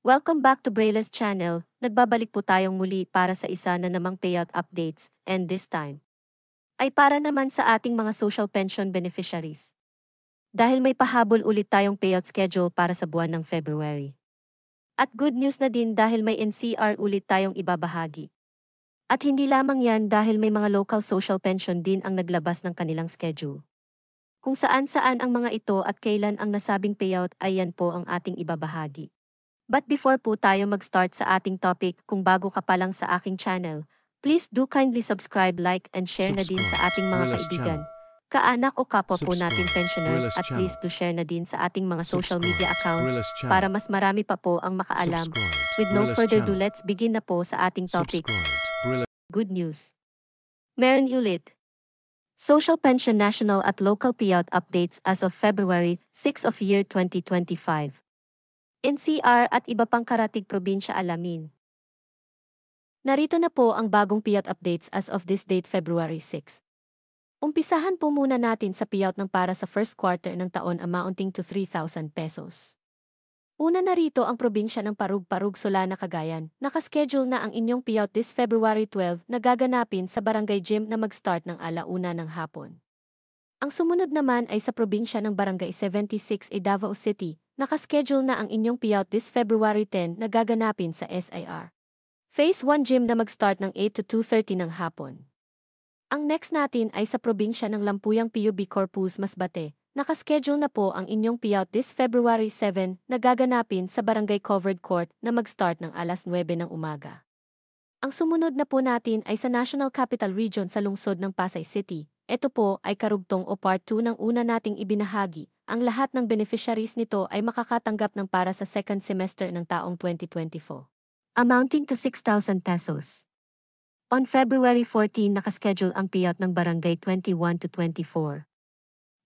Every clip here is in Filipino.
Welcome back to Braille's channel. Nagbabalik po tayong muli para sa isa na namang payout updates, and this time ay para naman sa ating mga social pension beneficiaries. Dahil may pahabol ulit tayong payout schedule para sa buwan ng February. At good news na din dahil may NCR ulit tayong ibabahagi. At hindi lamang yan dahil may mga local social pension din ang naglabas ng kanilang schedule. Kung saan-saan ang mga ito at kailan ang nasabing payout ay yan po ang ating ibabahagi. But before po tayo mag-start sa ating topic, kung bago ka pa lang sa aking channel, please do kindly subscribe, like, and share na din sa ating mga kaibigan, kaanak o kapwa po natin pensioners, at please do share na din sa ating mga social media accounts para mas marami pa po ang makaalam. With no further ado, let's begin na po sa ating topic. Good news. Meron ulit. Social Pension National at Local Payout Updates as of February 6 of year 2025. NCR at iba pang karatig probinsya alamin. Narito na po ang bagong payout updates as of this date, February 6. Umpisahan po muna natin sa payout ng para sa first quarter ng taon amounting to 3,000 pesos. Una na rito ang probinsya ng Parug-Parug, Solana, Cagayan. Nakaschedule na ang inyong payout this February 12 na gaganapin sa Barangay Gym na mag-start ng 1:00 ng hapon. Ang sumunod naman ay sa probinsya ng Barangay 76A, Davao City. Nakaschedule na ang inyong payout this February 10 na gaganapin sa SIR Phase 1 Gym na mag-start ng 8 to 2:30 ng hapon. Ang next natin ay sa probinsya ng Lampuyang PUB, Corpus, Masbate. Nakaschedule na po ang inyong payout this February 7 na gaganapin sa Barangay Covered Court na mag-start ng 9:00 ng umaga. Ang sumunod na po natin ay sa National Capital Region sa lungsod ng Pasay City. Ito po ay karugtong o part 2 ng una nating ibinahagi. Ang lahat ng beneficiaries nito ay makakatanggap ng para sa second semester ng taong 2024, amounting to 6,000 pesos. On February 14, nakaschedule ang payout ng Barangay 21 to 24.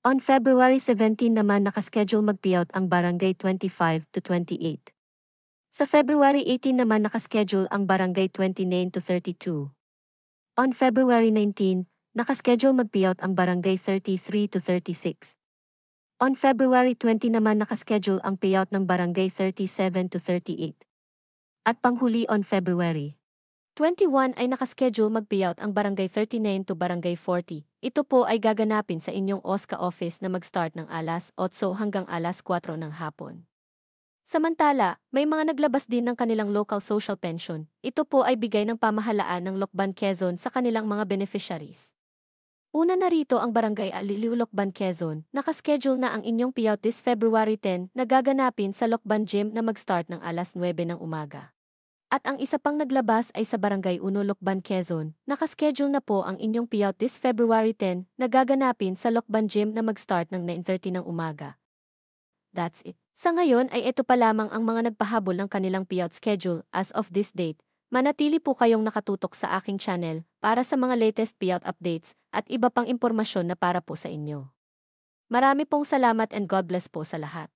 On February 17 naman nakaschedule mag-payout ang Barangay 25 to 28. Sa February 18 naman nakaschedule ang Barangay 29 to 32. On February 19, nakaschedule mag-payout ang Barangay 33 to 36. On February 20 naman nakaschedule ang payout ng Barangay 37 to 38. At panghuli on February 21 ay nakaschedule mag-payout ang Barangay 39 to Barangay 40. Ito po ay gaganapin sa inyong OSCA office na mag-start ng 8:00 hanggang 4:00 ng hapon. Samantala, may mga naglabas din ng kanilang local social pension. Ito po ay bigay ng pamahalaan ng Lokban, Quezon sa kanilang mga beneficiaries. Una na rito ang Barangay Aliliw, Lokban, Quezon. Nakaschedule na ang inyong payout this February 10 na gaganapin sa Lokban Gym na mag-start ng 9:00 ng umaga. At ang isa pang naglabas ay sa Barangay 1, Lokban, Quezon. Nakaschedule na po ang inyong payout this February 10 na gaganapin sa Lokban Gym na mag-start ng 9:30 ng umaga. That's it. Sa ngayon ay ito pa lamang ang mga nagpahabol ng kanilang payout schedule as of this date. Manatili po kayong nakatutok sa aking channel para sa mga latest payout updates at iba pang impormasyon na para po sa inyo. Marami pong salamat and God bless po sa lahat.